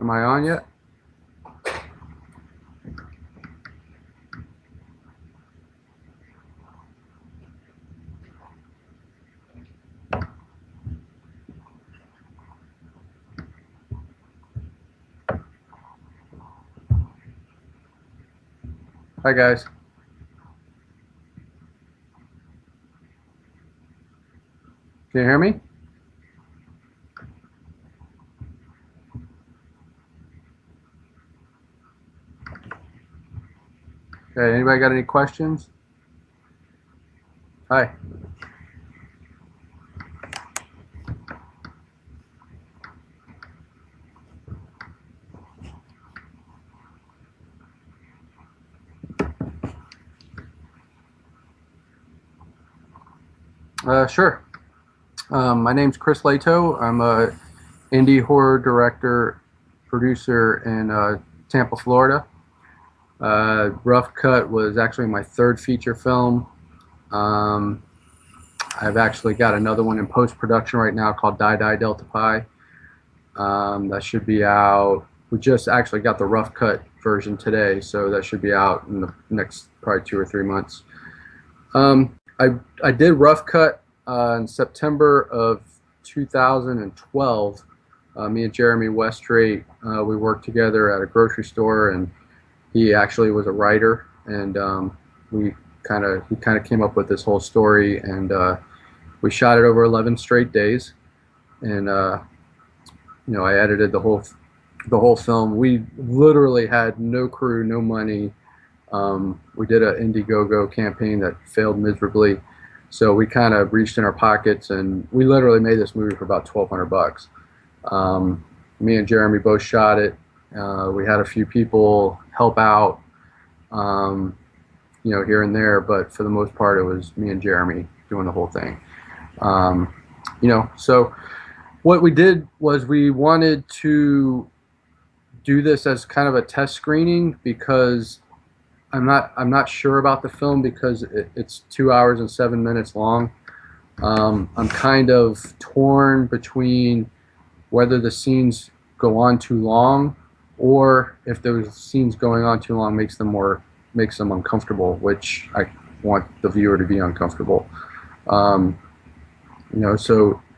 Am I on yet? Hi guys. Can you hear me? Okay, anybody got any questions? Hi. Sure. My name's Chris Leto. I'm a indie horror director, producer in Tampa, Florida. Rough Cut was actually my third feature film. I've actually got another one in post-production right now called Die Die Delta Pi. That should be out. We just actually got the Rough Cut version today, so that should be out in the next probably 2 or 3 months. I did Rough Cut in September of 2012. Me and Jeremy Westrate, we worked together at a grocery store, and he actually was a writer, and he kind of came up with this whole story, and we shot it over 11 straight days, and I edited the whole film. We literally had no crew, no money. We did an Indiegogo campaign that failed miserably, so we kind of reached in our pockets, and we literally made this movie for about $1,200. Me and Jeremy both shot it. We had a few people help out, here and there, but for the most part, it was me and Jeremy doing the whole thing. So what we did was we wanted to do this as kind of a test screening, because I'm not sure about the film, because it's 2 hours and 7 minutes long. I'm kind of torn between whether the scenes go on too long, or if those scenes going on too long makes them uncomfortable, which I want the viewer to be uncomfortable. So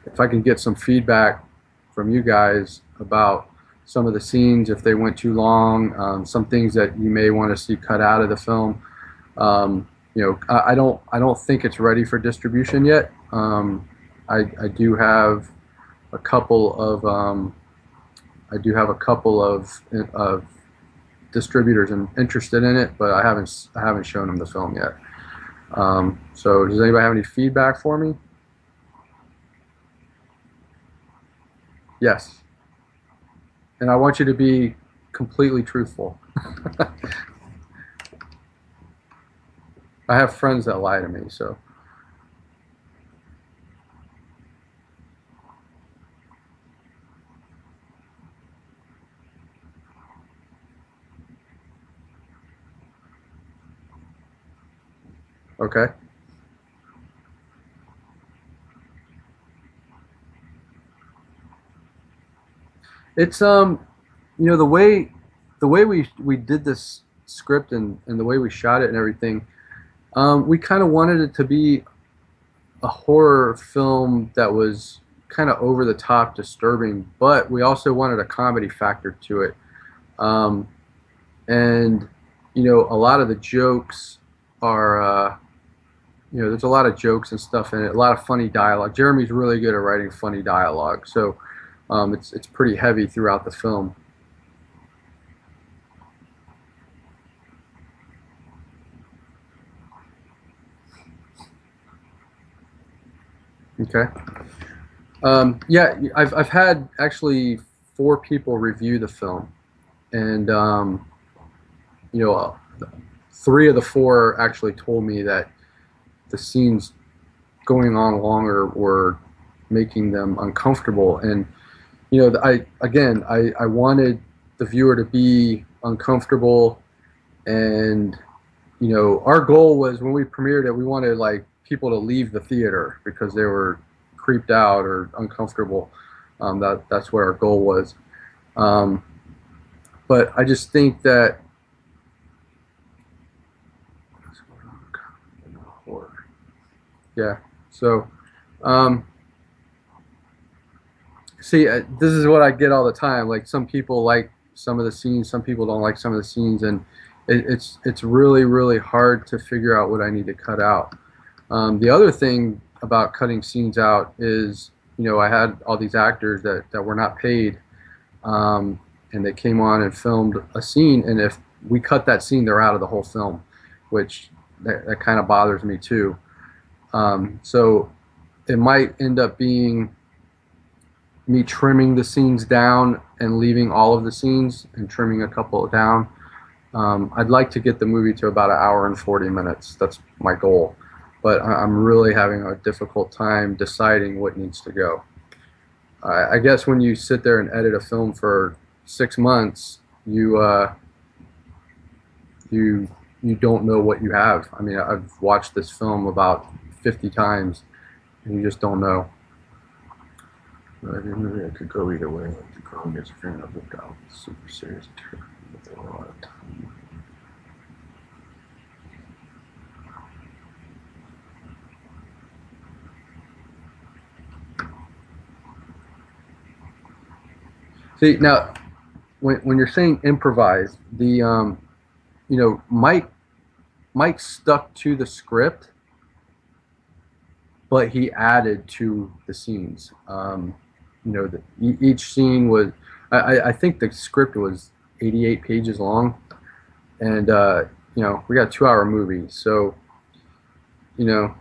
if I can get some feedback from you guys about some of the scenes, if they went too long, some things that you may want to see cut out of the film. I don't think it's ready for distribution yet. I do have a couple of distributors interested in it, but I haven't shown them the film yet. So does anybody have any feedback for me? Yes. And I want you to be completely truthful. I have friends that lie to me, so. Okay. It's the way we did this script, and the way we shot it and everything, we kind of wanted it to be a horror film that was kind of over the top disturbing, but we also wanted a comedy factor to it. Um, and a lot of the jokes are there's a lot of jokes and stuff in it, a lot of funny dialogue. Jeremy's really good at writing funny dialogue, so it's pretty heavy throughout the film. Okay. Yeah, I've had actually 4 people review the film, and you know, 3 of the 4 actually told me that the scenes going on longer were making them uncomfortable. And I wanted the viewer to be uncomfortable, and our goal was, when we premiered it, we wanted like people to leave the theater because they were creeped out or uncomfortable. That's what our goal was. But I just think that yeah. So, um, see, this is what I get all the time. Like some people like some of the scenes, some people don't like some of the scenes, and it's really really hard to figure out what I need to cut out. The other thing about cutting scenes out is, I had all these actors that were not paid, and they came on and filmed a scene, and if we cut that scene, they're out of the whole film, which that kind of bothers me too. So it might end up being me trimming the scenes down and leaving all of the scenes and trimming a couple down. I'd like to get the movie to about an hour and 40 minutes. That's my goal. But I'm really having a difficult time deciding what needs to go. I guess when you sit there and edit a film for 6 months, you don't know what you have. I mean, I've watched this film about 50 times, and you just don't know. Maybe I could go either way. Like the girl gets a friend of looked out super serious turn with a lot of time. See, now, when you're saying improvise, Mike stuck to the script, but he added to the scenes. Each scene was, I think the script was 88 pages long, and we got a 2-hour movie, so you know,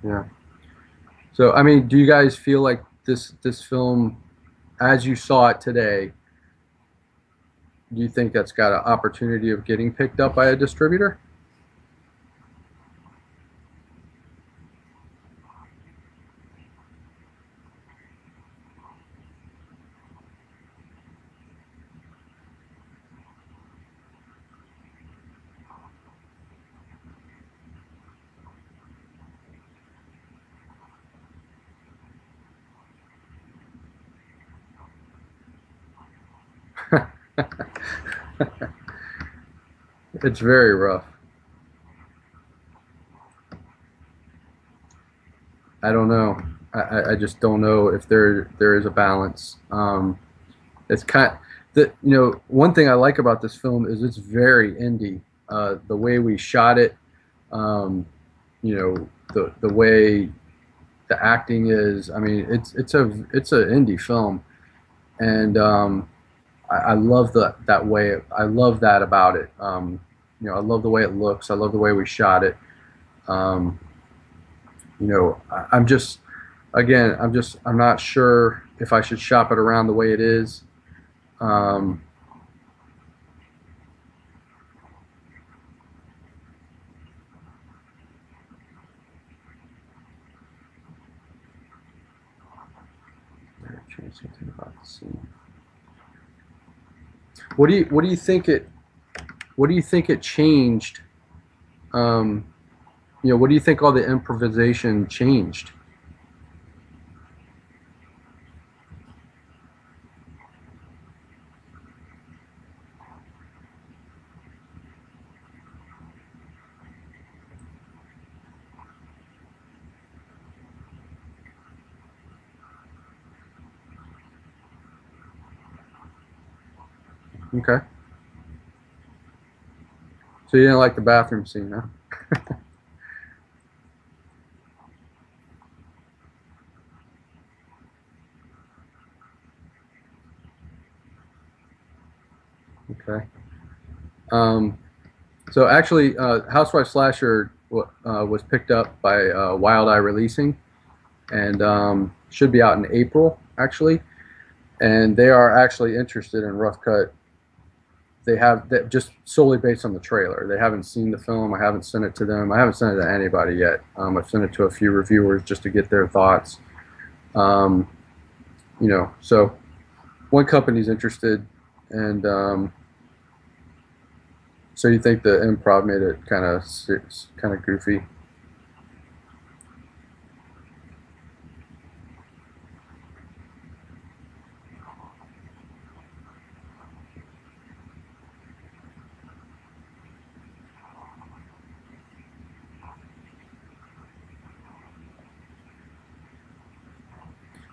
yeah. So I mean, do you guys feel like this film, as you saw it today, do you think that's got an opportunity of getting picked up by a distributor? It's very rough. I don't know. I just don't know if there is a balance. It's kind one thing I like about this film is it's very indie. The way we shot it, um, the way the acting is. I mean, it's a indie film, and I love that way. I love that about it. I love the way it looks. I love the way we shot it. Um, I'm just, again, I'm not sure if I should shop it around the way it is. Um, Change something about the scene. what do you think it changed? Um, what do you think all the improvisation changed? Okay. So you didn't like the bathroom scene, huh? Okay. Um, so actually, Housewife Slasher was picked up by Wild Eye Releasing, and should be out in April actually. And they are actually interested in Rough Cut. They have that just solely based on the trailer. They haven't seen the film. I haven't sent it to them. I haven't sent it to anybody yet. I've sent it to a few reviewers just to get their thoughts. Um, so one company's interested, and So you think the improv made it kind of goofy?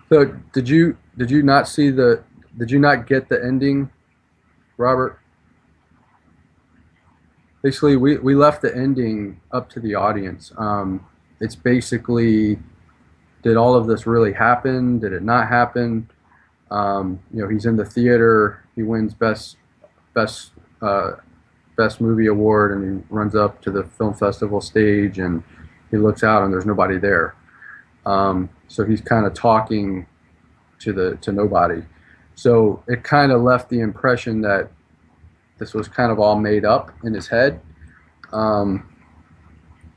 So did you not see the did you not get the ending, Robert? Basically, we left the ending up to the audience. It's basically, did all of this really happen? Did it not happen? He's in the theater. He wins best uh, best movie award, and he runs up to the film festival stage, and he looks out, and there's nobody there. So he's kind of talking to nobody. So it kind of left the impression that this was kind of all made up in his head. Um,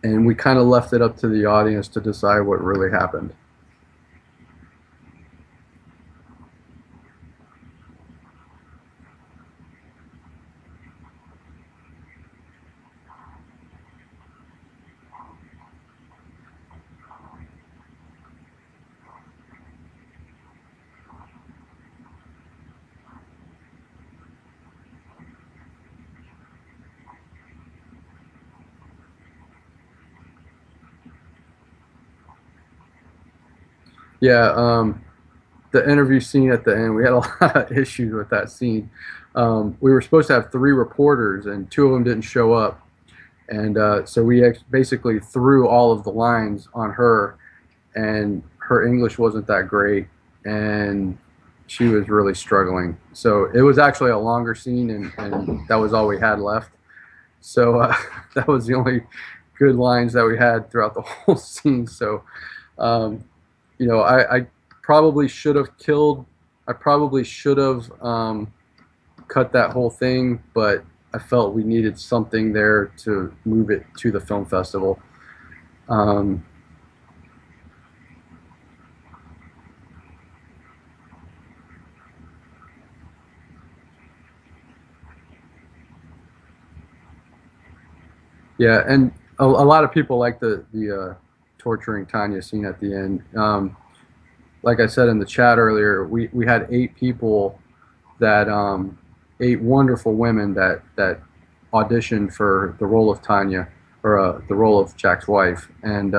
and we kind of left it up to the audience to decide what really happened. Yeah, the interview scene at the end, we had a lot of issues with that scene. We were supposed to have three reporters, and two of them didn't show up. And so we basically threw all of the lines on her, and her English wasn't that great, and she was really struggling. So it was actually a longer scene, and that was all we had left. So that was the only good lines that we had throughout the whole scene. So um, I probably should have killed. I probably should have cut that whole thing, but I felt we needed something there to move it to the film festival. Um, yeah, and a lot of people like the torturing Tanya scene at the end. Like I said in the chat earlier, we had eight people that eight wonderful women that auditioned for the role of Tanya, or the role of Jack's wife, and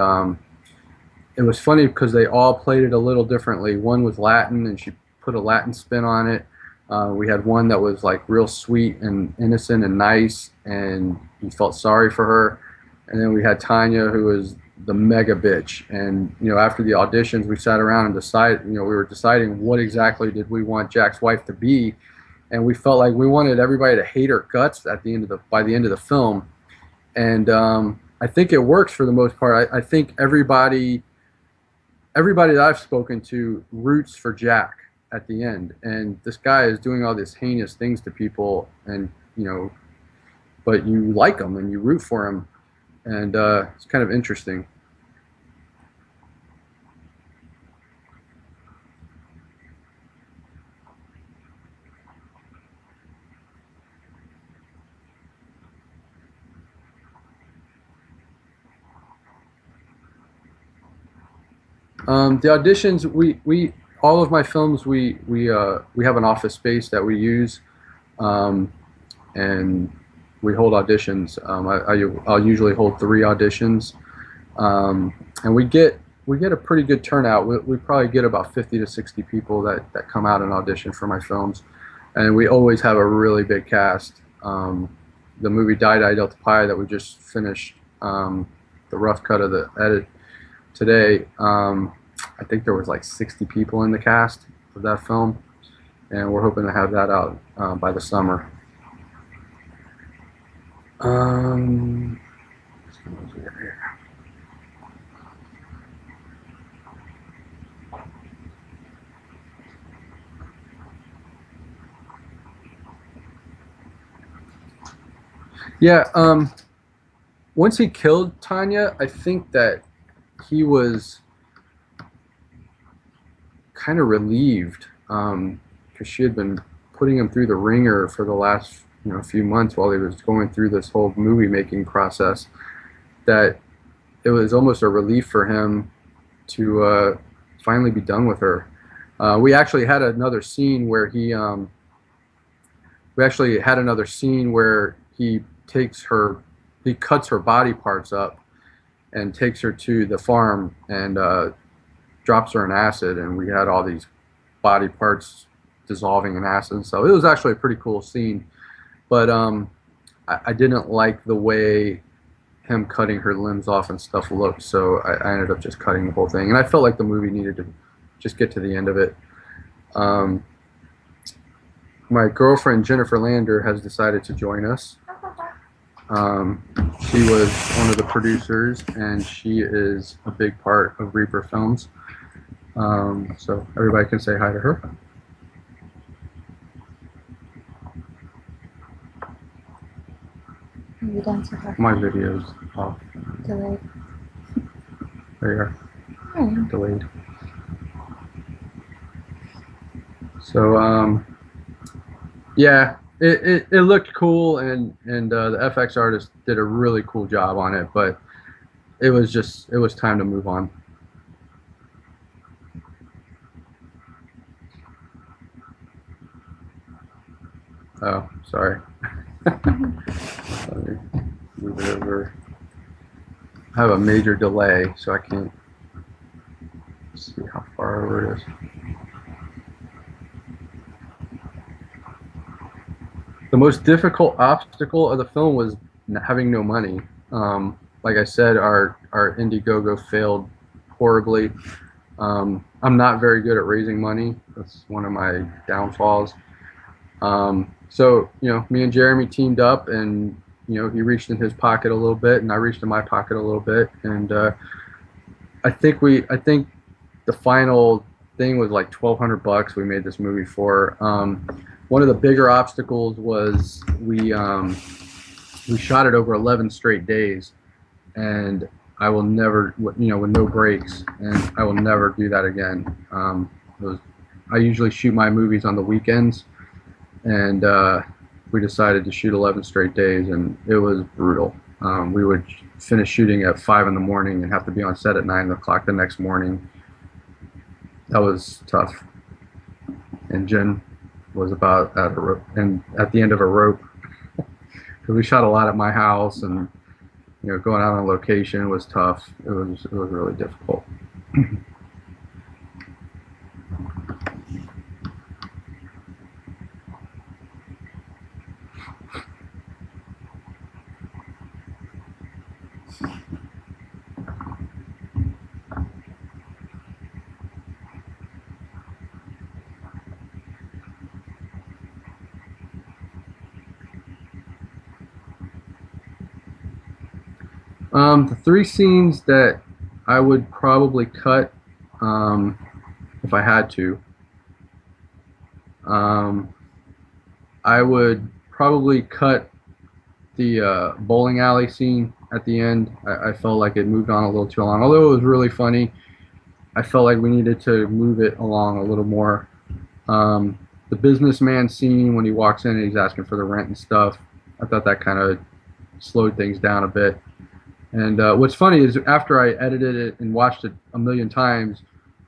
it was funny because they all played it a little differently. One was Latin, and she put a Latin spin on it. We had one that was like real sweet and innocent and nice, and you felt sorry for her. And then we had Tanya, who was the mega bitch. And after the auditions, we sat around and decided. We were deciding what exactly did we want Jack's wife to be, and we felt like we wanted everybody to hate her guts at the end of the by the end of the film. And I think it works for the most part. I think everybody that I've spoken to roots for Jack at the end, and this guy is doing all these heinous things to people, and but you like him and you root for him, and it's kind of interesting. The auditions, we all of my films, we have an office space that we use, um, and we hold auditions. I'll usually hold three auditions, and we get a pretty good turnout. We probably get about 50 to 60 people that come out and audition for my films, and we always have a really big cast. The movie Die Die Delta Pi that we just finished, the rough cut of the edit today. I think there was like 60 people in the cast of that film, and we're hoping to have that out by the summer. Um, yeah, once he killed Tanya, I think that he was kind of relieved, because she had been putting him through the ringer for the last a few months while he was going through this whole movie making process, that it was almost a relief for him to finally be done with her. We actually had another scene where he he cuts her body parts up and takes her to the farm and drops her in acid, and we had all these body parts dissolving in acid. So it was actually a pretty cool scene. But I didn't like the way him cutting her limbs off and stuff looked, so I ended up just cutting the whole thing. And I felt like the movie needed to just get to the end of it. Um, my girlfriend Jennifer Lander has decided to join us. She was one of the producers, and she is a big part of Reaper Films. So everybody can say hi to her. Are you done so far? My video's off. Delayed. There you are. Oh. Delayed. So yeah, it looked cool, and the FX artist did a really cool job on it, but it was time to move on. Oh, sorry. Let me move it over. I have a major delay, so I can't see how far over it is. The most difficult obstacle of the film was having no money. Like I said, our Indiegogo failed horribly. I'm not very good at raising money. That's one of my downfalls. So me and Jeremy teamed up, and he reached in his pocket a little bit, and I reached in my pocket a little bit, and I think the final thing was like $1,200 we made this movie for. One of the bigger obstacles was we shot it over 11 straight days, and I will never, with no breaks, and I will never do that again. I usually shoot my movies on the weekends, and we decided to shoot 11 straight days, and it was brutal. We would finish shooting at 5 in the morning and have to be on set at 9 o'clock the next morning. That was tough. And Jen was about at a rope, and at the end of a rope, because we shot a lot at my house, and going out on location was tough. It was really difficult. The 3 scenes that I would probably cut if I had to. I would probably cut the bowling alley scene at the end. I felt like it moved on a little too long. Although it was really funny, I felt like we needed to move it along a little more. The businessman scene when he walks in and he's asking for the rent and stuff, I thought that kind of slowed things down a bit. And what's funny is after I edited it and watched it a million times,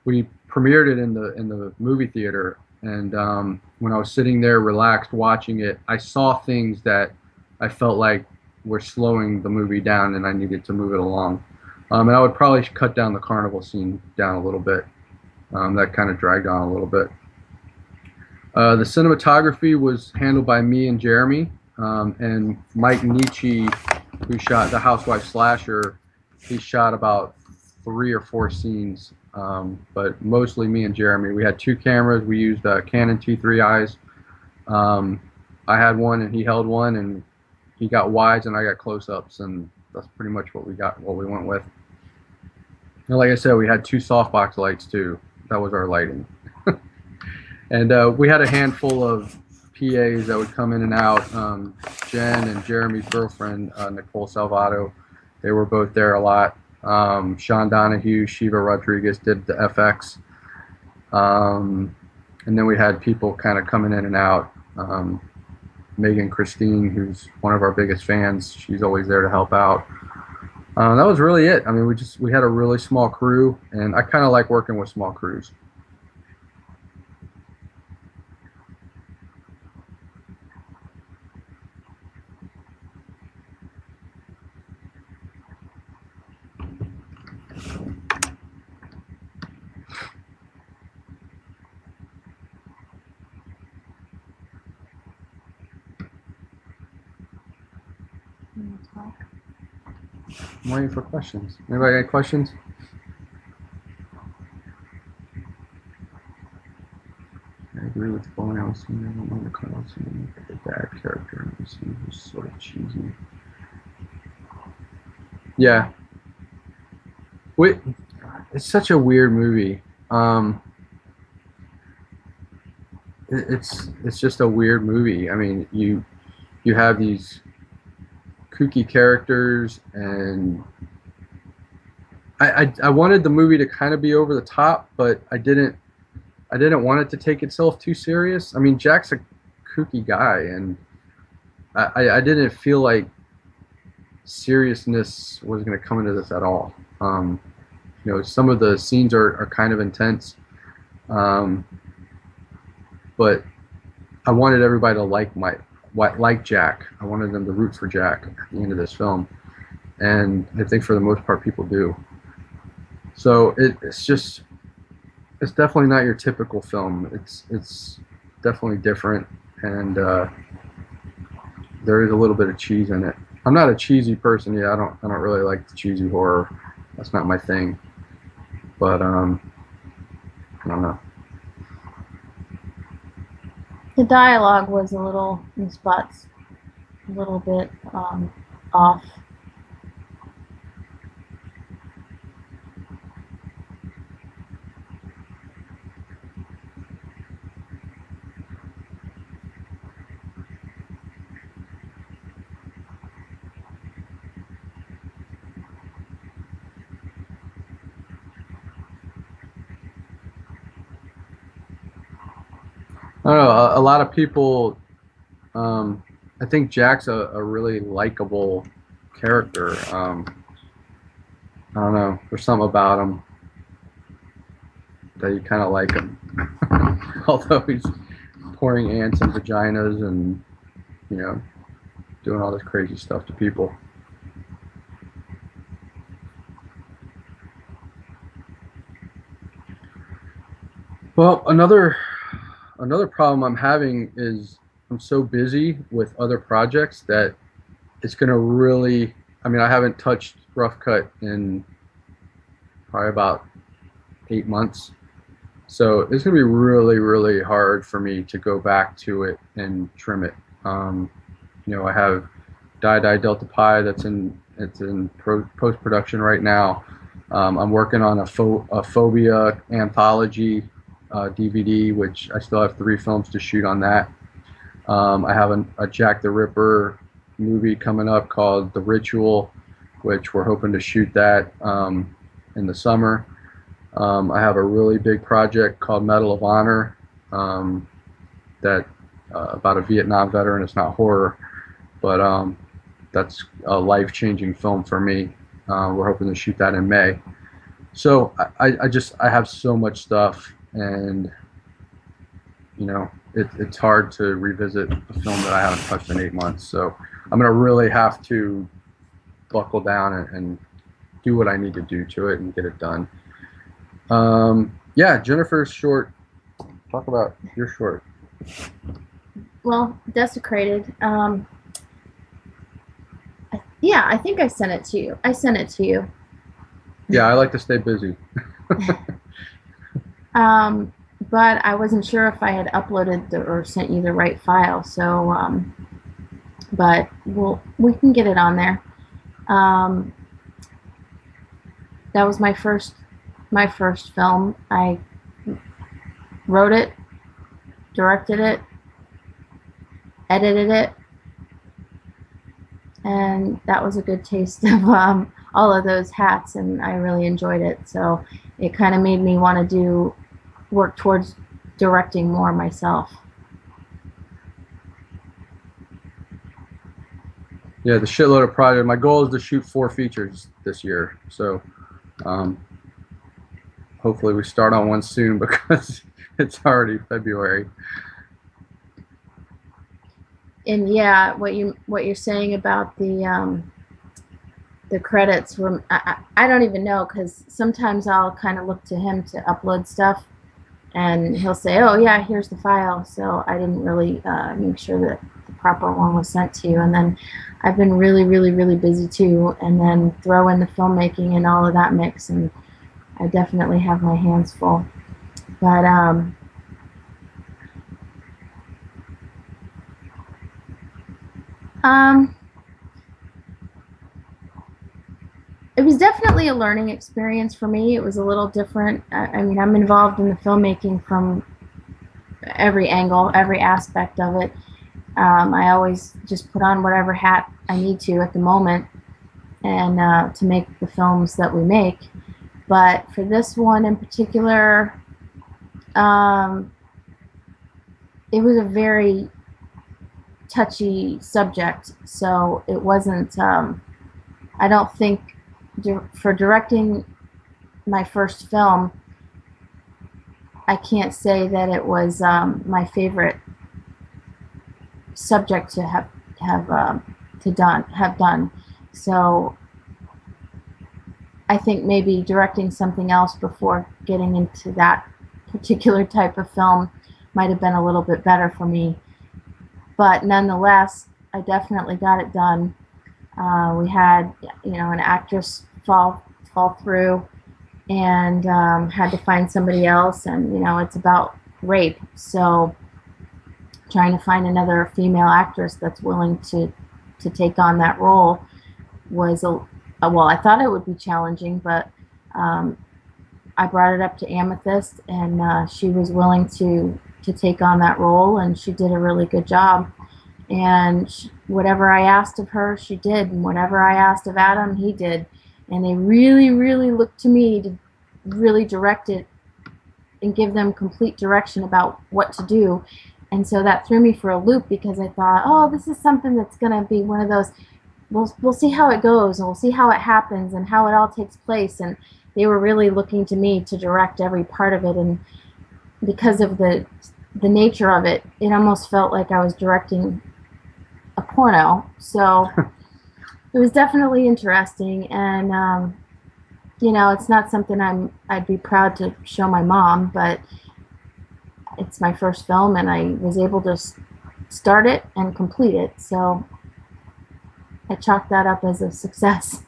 we premiered it in the movie theater. And when I was sitting there relaxed watching it, I saw things that I felt like were slowing the movie down, and I needed to move it along. And I would probably cut down the carnival scene down a little bit. That kind of dragged on a little bit. The cinematography was handled by me and Jeremy, and Mike Nietzsche, who shot The Housewife Slasher. He shot about 3 or 4 scenes, but mostly me and Jeremy. We had 2 cameras. We used Canon T3Is. I had one and he held one, and he got wides and I got close-ups, and that's pretty much what we went with. And like I said, we had 2 softbox lights too. That was our lighting. And we had a handful of PAs that would come in and out. Jen and Jeremy's girlfriend, Nicole Salvato, they were both there a lot. Sean Donahue, Shiva Rodriguez did the FX. And then we had people kind of coming in and out. Megan Christine, who's one of our biggest fans. She's always there to help out. That was really it. I mean, we had a really small crew, and I kind of like working with small crews. I'm waiting for questions. Anybody got questions? I agree with Bowen. I was saying I don't want to call out someone like a bad character and it was sort of cheesy. Yeah. Wait, it's such a weird movie. It's just a weird movie. I mean, you have these kooky characters, and I wanted the movie to kind of be over the top, but I didn't want it to take itself too serious. I mean, Jack's a kooky guy, and I didn't feel like seriousness was going to come into this at all. You know, some of the scenes are kind of intense, but I wanted everybody to like Jack. I wanted them to root for Jack at the end of this film, and I think for the most part people do. So it's definitely not your typical film. It's definitely different, and there is a little bit of cheese in it. I'm not a cheesy person. Yeah, I don't really like the cheesy horror. That's not my thing. But I don't know. The dialogue was a little, in spots, a little bit off. I don't know. A lot of people. I think Jack's a really likable character. I don't know. There's something about him that you kind of like him, although he's pouring ants and vaginas and doing all this crazy stuff to people. Well, another problem I'm having is I'm so busy with other projects that it's going to really, I mean, I haven't touched Rough Cut in probably about 8 months. So it's going to be really, really hard for me to go back to it and trim it. I have Die Delta Pi it's in post-production right now. I'm working on a phobia anthology DVD, which I still have 3 films to shoot on that. I have a Jack the Ripper movie coming up called The Ritual, which we're hoping to shoot that in the summer. I have a really big project called Medal of Honor that about a Vietnam veteran. It's not horror, but that's a life-changing film for me. We're hoping to shoot that in May. So I have so much stuff, and it's hard to revisit a film that I haven't touched in 8 months. So I'm gonna really have to buckle down and do what I need to do to it and get it done. Yeah, Jennifer's short. Talk about your short. Well, Desecrated. Yeah, I think I sent it to you. Yeah, I like to stay busy. But I wasn't sure if I had uploaded or sent you the right file. So, but we can get it on there. That was my first film. I wrote it, directed it, edited it, and that was a good taste of all of those hats, and I really enjoyed it. So it kind of made me want to work towards directing more myself. Yeah, the shitload of project. My goal is to shoot 4 features this year, so um, hopefully we start on one soon because it's already February. And yeah, what you're saying about the credits were I don't even know, because sometimes I'll kind of look to him to upload stuff, and he'll say, oh yeah, here's the file, so I didn't really make sure that the proper one was sent to you. And then I've been really really really busy too, and then throw in the filmmaking and all of that mix, and I definitely have my hands full. But um it was definitely a learning experience for me. It was a little different. I mean, I'm involved in the filmmaking from every angle, every aspect of it. I always just put on whatever hat I need to at the moment, and to make the films that we make. But for this one in particular, um, it was a very touchy subject, so it wasn't. I don't think for directing my first film, I can't say that it was my favorite subject to have done. So I think maybe directing something else before getting into that particular type of film might have been a little bit better for me. But nonetheless, I definitely got it done. We had, an actress fall through, and had to find somebody else. And it's about rape, so trying to find another female actress that's willing to take on that role was well, I thought it would be challenging, but I brought it up to Amethyst, and she was willing to take on that role, and she did a really good job. And whatever I asked of her, she did, and whatever I asked of Adam, he did. And they really, really looked to me to really direct it and give them complete direction about what to do. And so that threw me for a loop, because I thought, oh, this is something that's going to be one of those, we'll see how it goes, and we'll see how it happens and how it all takes place. And they were really looking to me to direct every part of it. And because of the nature of it, it almost felt like I was directing a porno. So it was definitely interesting. And it's not something I'd be proud to show my mom, but it's my first film, and I was able to start it and complete it. So I chalked that up as a success.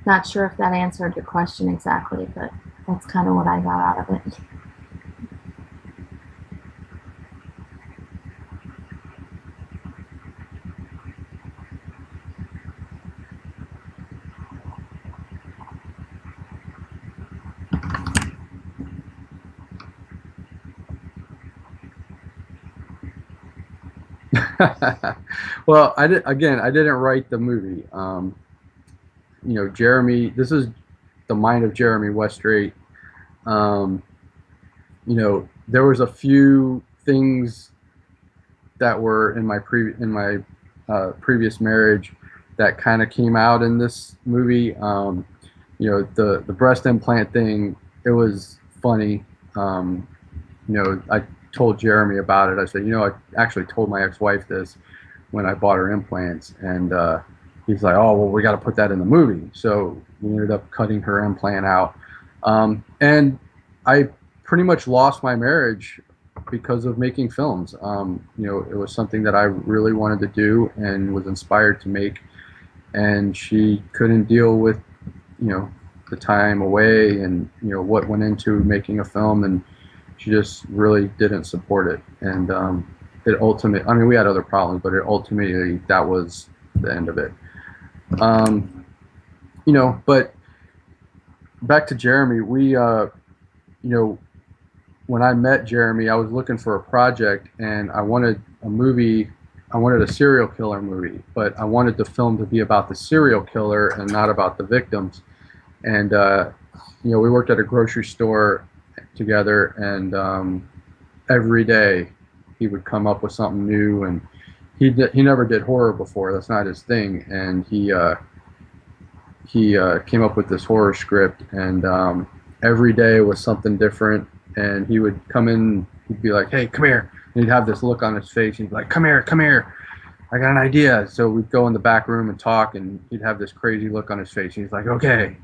Not sure if that answered your question exactly, but that's kind of what I got out of it. Well, I didn't write the movie. Jeremy. This is the mind of Jeremy Westrate. Um, there was a few things that were in my previous marriage that kind of came out in this movie. The breast implant thing. It was funny. I told Jeremy about it. I said, I actually told my ex-wife this when I bought her implants, and he's like, oh, well, we got to put that in the movie. So we ended up cutting her implant out, and I pretty much lost my marriage because of making films. It was something that I really wanted to do and was inspired to make, and she couldn't deal with, the time away and what went into making a film, and she just really didn't support it. And I mean, we had other problems, but ultimately that was the end of it. But back to Jeremy, when I met Jeremy, I was looking for a project, and I wanted a movie. I wanted a serial killer movie, but I wanted the film to be about the serial killer and not about the victims. And we worked at a grocery store together, and every day he would come up with something new, and he never did horror before. That's not his thing, and he came up with this horror script, and every day was something different. And he would come in, he'd be like, "Hey, come here," and he'd have this look on his face. He'd be like, "Come here, come here. I got an idea." So we'd go in the back room and talk, and he'd have this crazy look on his face. He's like, "Okay,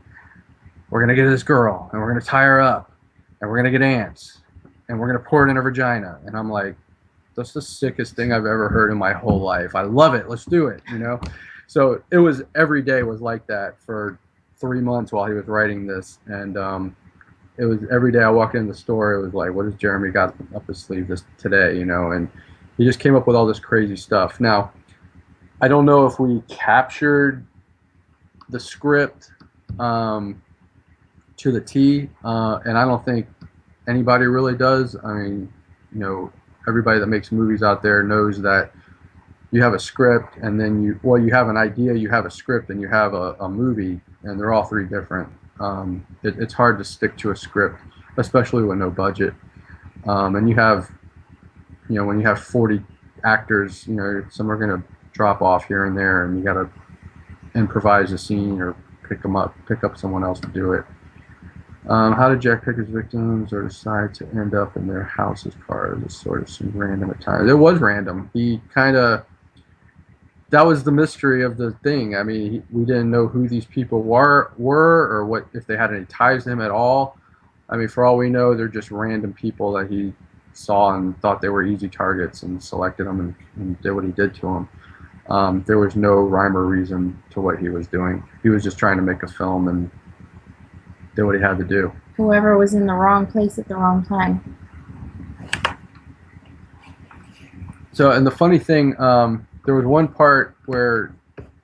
we're gonna get this girl, and we're gonna tie her up, and we're gonna get ants, and we're gonna pour it in her vagina." And I'm like, "That's the sickest thing I've ever heard in my whole life. I love it. Let's do it." So it was every day was like that for 3 months while he was writing this, and it was every day I walked in the store. It was like, "What has Jeremy got up his sleeve today?" And he just came up with all this crazy stuff. Now, I don't know if we captured the script to the T, and I don't think anybody really does. I mean, everybody that makes movies out there knows that you have a script, and then you have an idea, you have a script, and you have a movie, and they're all three different. It's hard to stick to a script, especially with no budget. And when you have 40 actors, some are going to drop off here and there, and you got to improvise a scene or pick up someone else to do it. How did Jack pick his victims or decide to end up in their house as part of this sort of some random at times? It was random. That was the mystery of the thing. I mean, we didn't know who these people were or what, if they had any ties to him at all. I mean, for all we know, they're just random people that he saw and thought they were easy targets and selected them and did what he did to them. There was no rhyme or reason to what he was doing. He was just trying to make a film and did what he had to do. Whoever was in the wrong place at the wrong time. So, and the funny thing, there was one part where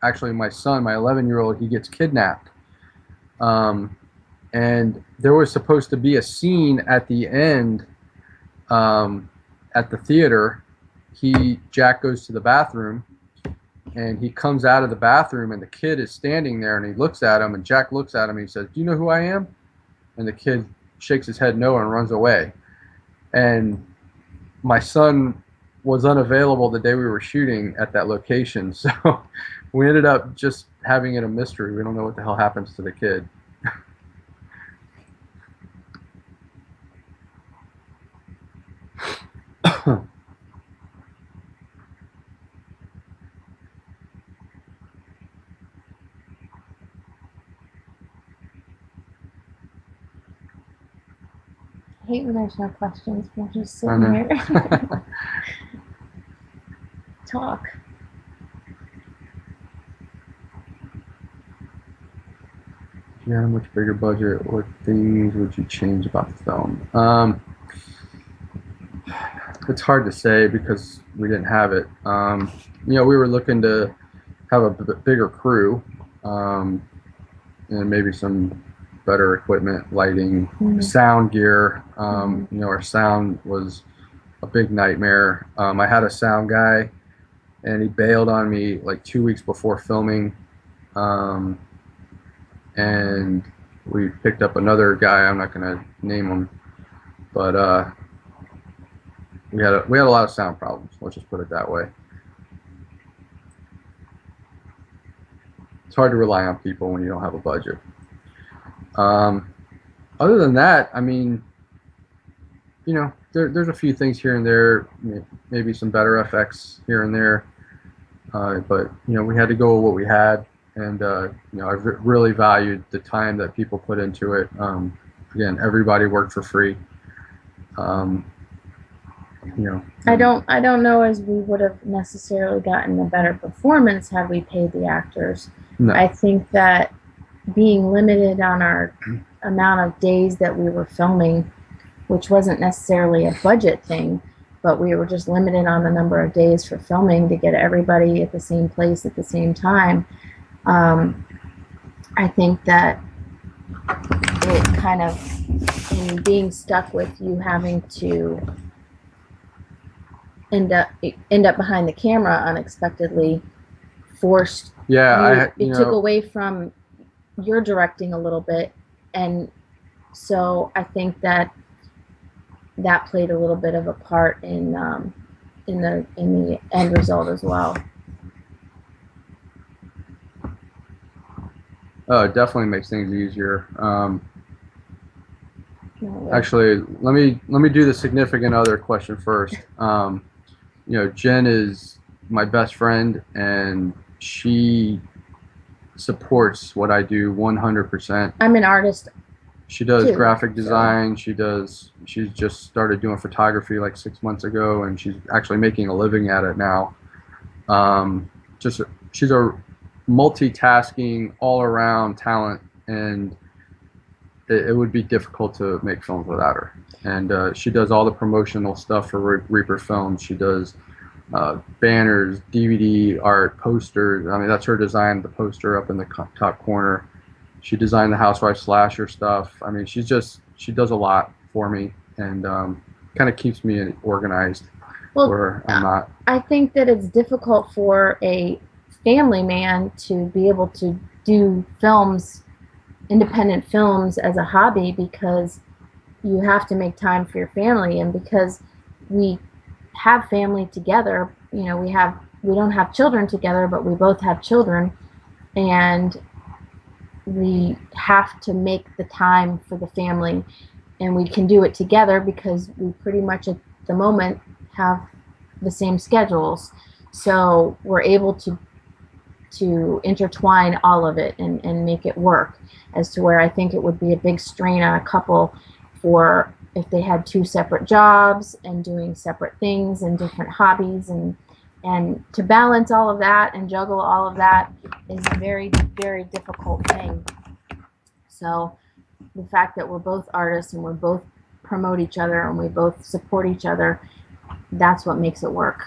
actually my son, my 11-year-old, he gets kidnapped. And there was supposed to be a scene at the end at the theater. Jack goes to the bathroom, and he comes out of the bathroom, and the kid is standing there, and he looks at him, and Jack looks at him, and he says, "Do you know who I am?" And the kid shakes his head no and runs away. And my son was unavailable the day we were shooting at that location, so we ended up just having it a mystery. We don't know what the hell happens to the kid. I hate when there's no questions. We're just I sitting know. here. Talk. If you had a much bigger budget, what things would you change about the film? It's hard to say because we didn't have it. We were looking to have a bigger crew, and maybe some better equipment, lighting, sound gear. Our sound was a big nightmare. I had a sound guy, and he bailed on me like 2 weeks before filming. And we picked up another guy. I'm not going to name him, but we had a lot of sound problems. Let's just put it that way. It's hard to rely on people when you don't have a budget. Other than that, I mean, there's a few things here and there, maybe some better FX here and there, but we had to go with what we had, and I've really valued the time that people put into it. Again, everybody worked for free. I don't know as we would have necessarily gotten a better performance had we paid the actors. No. I think that being limited on our amount of days that we were filming, which wasn't necessarily a budget thing, but we were just limited on the number of days for filming to get everybody at the same place at the same time. I think that it kind of, in being stuck with you having to end up behind the camera unexpectedly, forced it took away from your directing a little bit. And so I think that that played a little bit of a part in the end result as well. Oh, it definitely makes things easier. No, Actually, let me do the significant other question first. Jen is my best friend, and she supports what I do 100%. I'm an artist She does too, graphic so design. She's just started doing photography like 6 months ago, and she's actually making a living at it now. Just she's a multitasking, all around talent, and it would be difficult to make films without her. And she does all the promotional stuff for Reaper Films. She does banners, DVD art, posters. I mean, that's her design. The poster up in the top corner. She designed the Housewife Slasher stuff. I mean, she does a lot for me, and kind of keeps me organized. well, Where I'm not. I think that it's difficult for a family man to be able to do films, independent films, as a hobby, because you have to make time for your family, and because we have family together. We don't have children together, but we both have children, and we have to make the time for the family, and we can do it together because we pretty much at the moment have the same schedules, so we're able to intertwine all of it and make it work, as to where I think it would be a big strain on a couple for if they had two separate jobs and doing separate things and different hobbies, and to balance all of that and juggle all of that is a very, very difficult thing. So the fact that we're both artists and we both promote each other and we both support each other, that's what makes it work.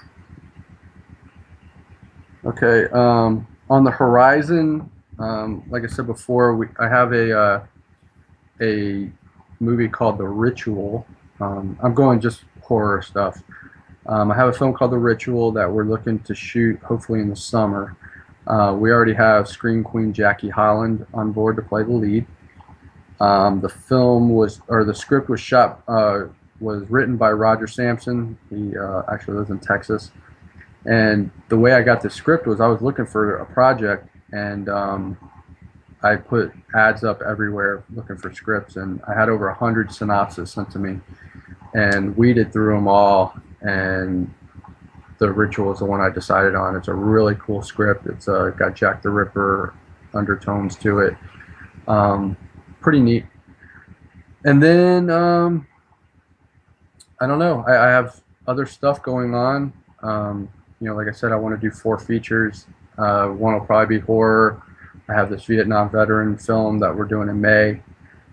Okay. On the horizon, like I said before, I have a movie called The Ritual. I'm going just horror stuff. I have a film called The Ritual that we're looking to shoot hopefully in the summer. We already have Scream Queen Jackie Holland on board to play the lead. The script was written by Roger Sampson. He actually lives in Texas. And the way I got the script was I was looking for a project, and I put ads up everywhere looking for scripts, and I had over 100 synopses sent to me, and weeded through them all, and The Ritual is the one I decided on. It's a really cool script. It's got Jack the Ripper undertones to it. Pretty neat. And then I don't know. I have other stuff going on. Like I said, I want to do 4 features. One will probably be horror. I have this Vietnam veteran film that we're doing in May.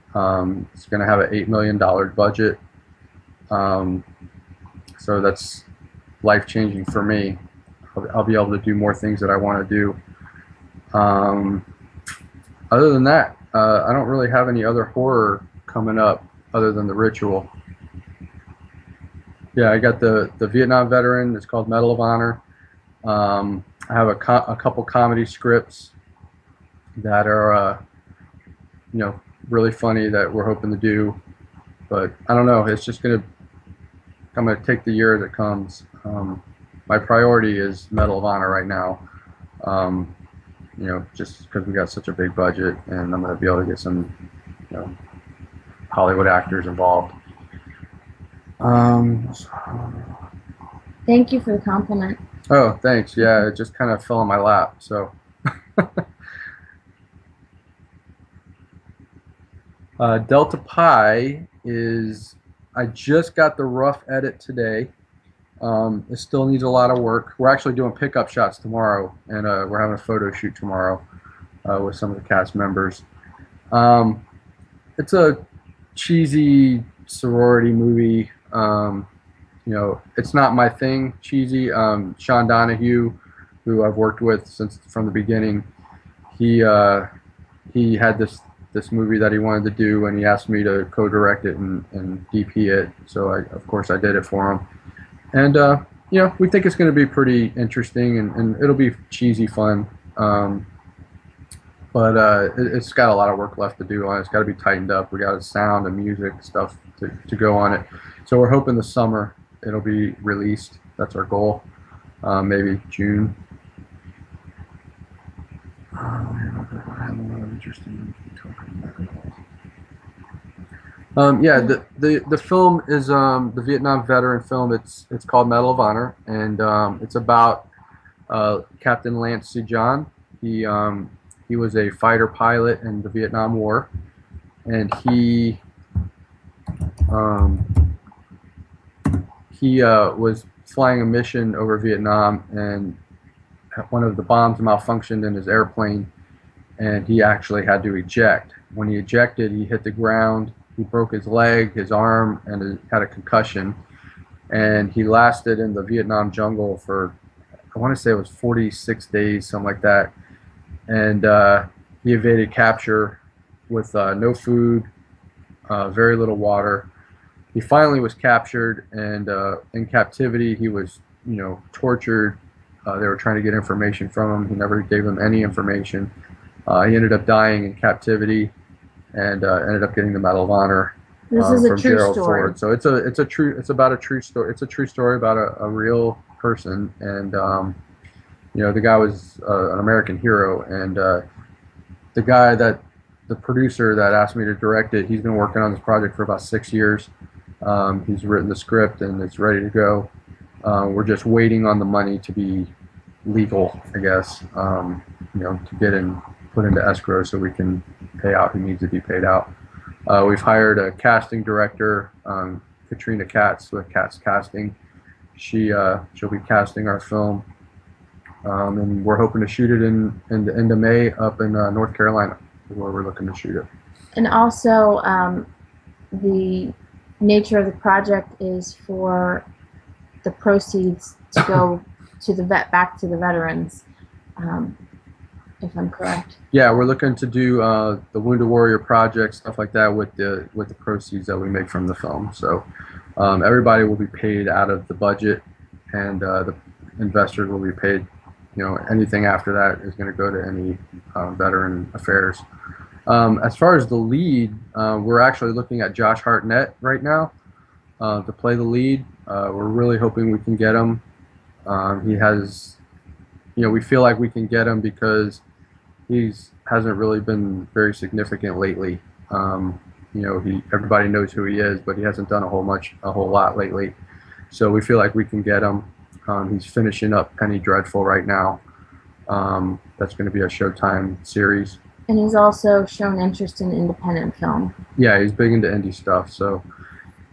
It's going to have an $8 million budget. So that's life-changing for me. I'll be able to do more things that I want to do. Other than that, I don't really have any other horror coming up other than The Ritual. Yeah, I got the Vietnam veteran. It's called Medal of Honor. I have a couple comedy scripts that are, really funny that we're hoping to do. But I don't know. It's just I'm gonna take the year as it comes. My priority is Medal of Honor right now. Just because we got such a big budget, and I'm gonna be able to get some, Hollywood actors involved. Thank you for the compliment. Oh, thanks. Yeah, it just kind of fell in my lap. So, Delta Pi I just got the rough edit today. It still needs a lot of work. We're actually doing pickup shots tomorrow, and we're having a photo shoot tomorrow with some of the cast members. It's a cheesy sorority movie. It's not my thing, cheesy. Sean Donahue, who I've worked with from the beginning, he had this movie that he wanted to do, and he asked me to co-direct it and DP it. So of course I did it for him. And we think it's going to be pretty interesting, and it'll be cheesy fun. but it's got a lot of work left to do on it. It's got to be tightened up. We got sound and music stuff to go on it. So we're hoping this summer it'll be released. That's our goal. Maybe June. I have a lot of interest in talking about it. Yeah, the film is the Vietnam veteran film. It's called Medal of Honor, and it's about Captain Lance C. John. He was a fighter pilot in the Vietnam War, and um, he was flying a mission over Vietnam, and one of the bombs malfunctioned in his airplane, and he actually had to eject. When he ejected, he hit the ground. He broke his leg, his arm, and had a concussion. And he lasted in the Vietnam jungle for, I want to say it was 46 days, something like that. And he evaded capture with no food, very little water. He finally was captured, and in captivity, he was, tortured. They were trying to get information from him. He never gave them any information. He ended up dying in captivity, and ended up getting the Medal of Honor This is a from true Gerald story. Ford. So it's about a true story. It's a true story about a real person, and the guy was an American hero, and the producer that asked me to direct it, he's been working on this project for about 6 years. He's written the script and it's ready to go. We're just waiting on the money to be legal, I guess, to get put into escrow so we can pay out who needs to be paid out. We've hired a casting director, Katrina Katz with Katz Casting. She'll be casting our film, and we're hoping to shoot it in the end of May up in North Carolina, is where we're looking to shoot it. And also, the nature of the project is for the proceeds to go to back to the veterans, if I'm correct. Yeah, we're looking to do the Wounded Warrior Project, stuff like that, with the proceeds that we make from the film. So everybody will be paid out of the budget, and the investors will be paid. Anything after that is going to go to any veteran affairs. As far as the lead, we're actually looking at Josh Hartnett right now to play the lead. We're really hoping we can get him. He has, we feel like we can get him because he hasn't really been very significant lately. Everybody knows who he is, but he hasn't done a whole lot lately. So we feel like we can get him. He's finishing up Penny Dreadful right now. That's going to be a Showtime series. And he's also shown interest in independent film. Yeah, he's big into indie stuff. So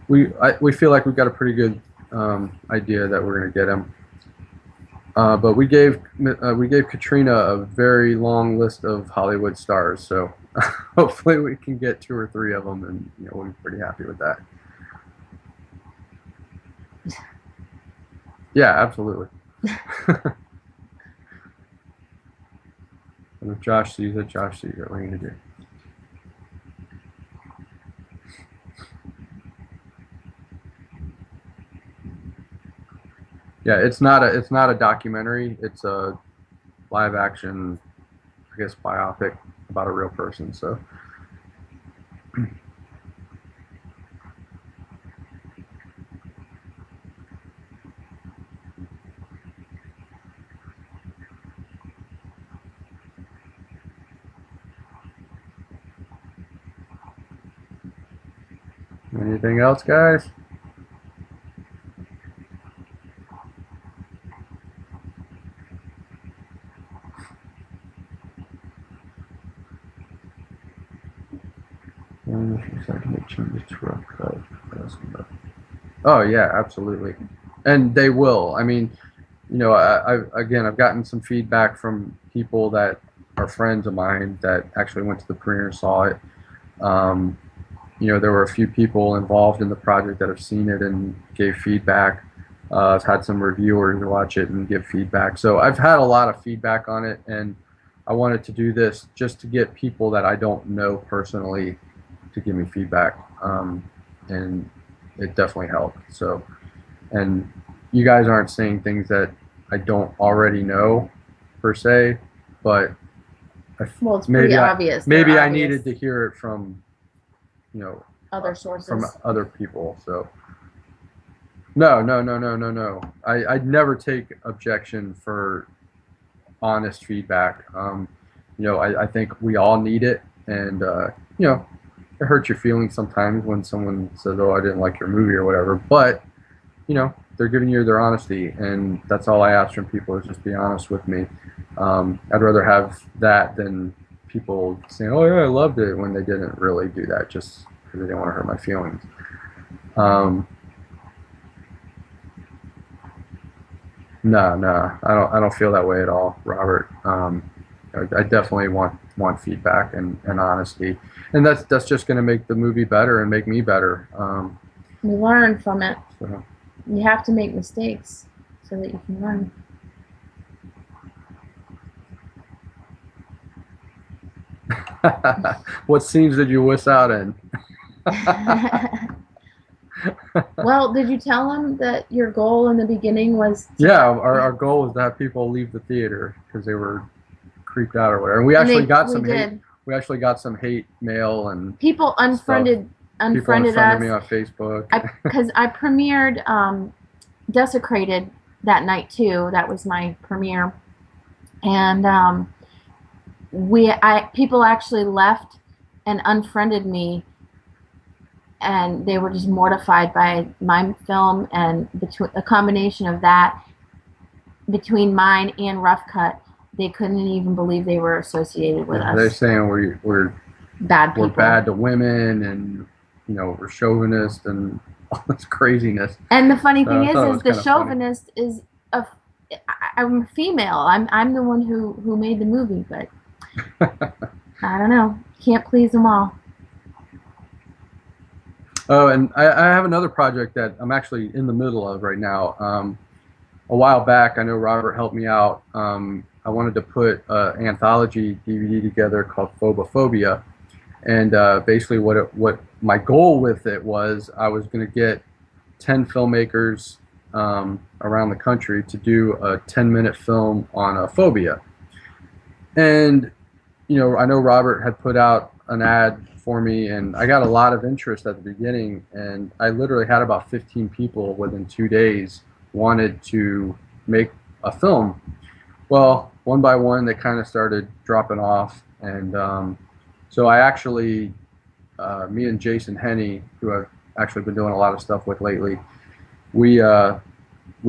we feel like we've got a pretty good idea that we're going to get him. But we gave Katrina a very long list of Hollywood stars. So hopefully we can get 2 or 3 of them, and we'll be pretty happy with that. Yeah, absolutely. And if Josh sees it, what are you gonna do? Yeah, it's not a documentary. It's a live action, I guess, biopic about a real person. So. Anything else, guys? Oh yeah, absolutely, and they will. I mean, I've gotten some feedback from people that are friends of mine that actually went to the premiere and saw it. There were a few people involved in the project that have seen it and gave feedback. I've had some reviewers watch it and give feedback. So I've had a lot of feedback on it, and I wanted to do this just to get people that I don't know personally to give me feedback. And it definitely helped. So, and you guys aren't saying things that I don't already know per se, but Well, it's maybe pretty I obvious. maybe They're I obvious. needed to hear it from, you know, Other from sources. other people. So no, no, no, no, no, no. I'd never take objection for honest feedback. I think we all need it, and it hurts your feelings sometimes when someone says, "Oh, I didn't like your movie" or whatever. But they're giving you their honesty, and that's all I ask from people is just be honest with me. I'd rather have that than people saying, "Oh yeah, I loved it," when they didn't really do that just because they didn't want to hurt my feelings. Um, no, no, I don't feel that way at all, Robert. I definitely want feedback and honesty, and that's just going to make the movie better and make me better. You learn from it. So. You have to make mistakes so that you can learn. What scenes did you miss out in? Well, did you tell them that your goal in the beginning was? Yeah, our goal was to have people leave the theater because they were creeped out or whatever. And we actually got some hate. We actually got some hate mail and people people unfriended unfriended me us on Facebook. because I premiered Desecrated that night too. That was my premiere, and people actually left and unfriended me, and they were just mortified by my film, and between a combination of that, between mine and Rough Cut, they couldn't even believe they were associated with us. They're saying we're bad people. We're bad to women, and we're chauvinist and all this craziness. And the funny thing is the chauvinist funny. is I'm female. I'm the one who made the movie, but I don't know. Can't please them all. Oh, and I have another project that I'm actually in the middle of right now. A while back, I know Robert helped me out. I wanted to put an anthology DVD together called Phobophobia, and basically what my goal with it was I was going to get 10 filmmakers around the country to do a 10-minute film on a phobia. And I know Robert had put out an ad for me, and I got a lot of interest at the beginning, and I literally had about 15 people within 2 days wanted to make a film. Well, one by one, they kind of started dropping off, and so I actually, me and Jason Henney, who I've actually been doing a lot of stuff with lately, we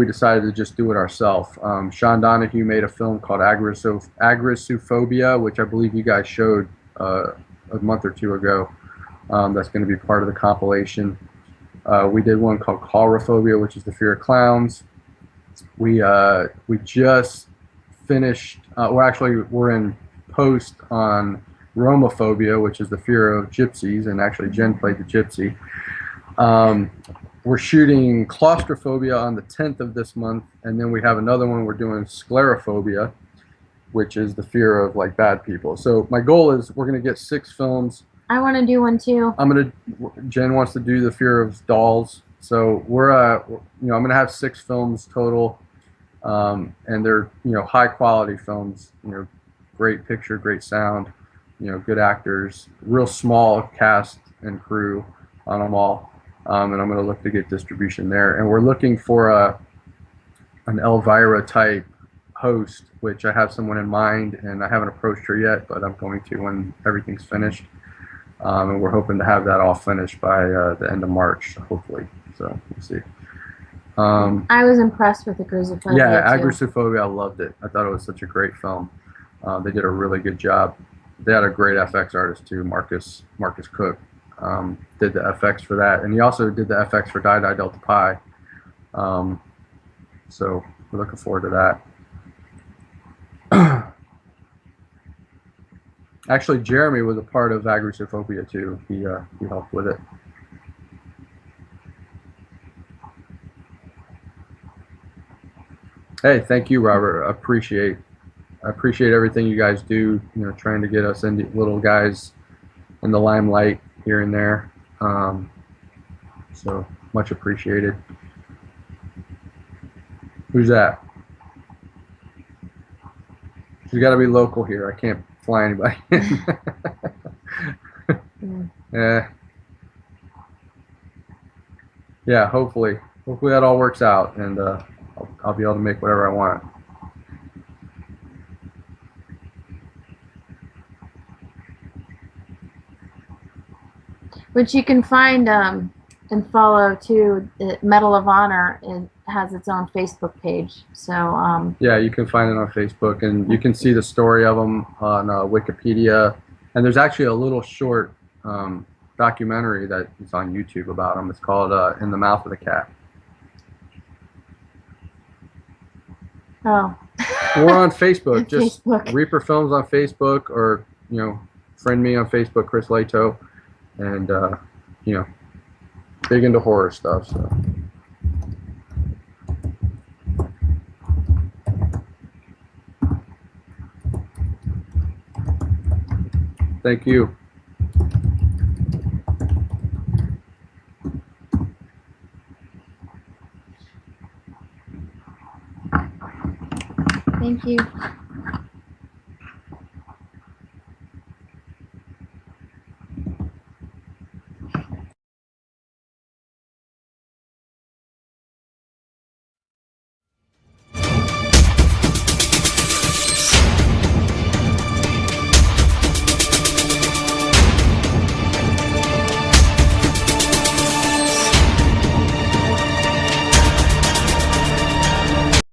decided to just do it ourselves. Sean Donahue made a film called Agrissophobia, which I believe you guys showed a month or two ago. That's going to be part of the compilation. We did one called Coulrophobia, which is the fear of clowns. We just finished. We're in post on Romophobia, which is the fear of gypsies, and actually Jen played the gypsy. We're shooting Claustrophobia on the 10th of this month, and then we have another one we're doing, Sclerophobia, which is the fear of like bad people. So my goal is we're gonna get 6 films. I want to do one too. Jen wants to do the fear of dolls. So I'm gonna have 6 films total, and they're high quality films. Great picture, great sound, good actors, real small cast and crew on them all. And I'm going to look to get distribution there. And we're looking for an Elvira type host, which I have someone in mind, and I haven't approached her yet, but I'm going to when everything's finished. And we're hoping to have that all finished by the end of March, hopefully. So we'll see. I was impressed with the Agrissophobia. Yeah, Agrissophobia, I loved it. I thought it was such a great film. They did a really good job. They had a great FX artist too, Marcus Cook. Did the FX for that, and he also did the FX for Die Die Delta Pi. So we're looking forward to that. Actually, Jeremy was a part of Agrissophobia too. He helped with it. Hey, thank you, Robert. I appreciate everything you guys do. Trying to get us little guys in the limelight here and there. So much appreciated. Who's that? You got to be local here. I can't fly anybody in. Mm. Yeah, hopefully that all works out, and I'll be able to make whatever I want. Which you can find and follow too. Medal of Honor, it has its own Facebook page. So Yeah, you can find it on Facebook, and you can see the story of them on Wikipedia. And there's actually a little short documentary that is on YouTube about them. It's called "In the Mouth of the Cat." oh, We're on Facebook. Just Facebook. Reaper Films on Facebook, or friend me on Facebook, Chris Leto, and big into horror stuff. So thank you. Thank you.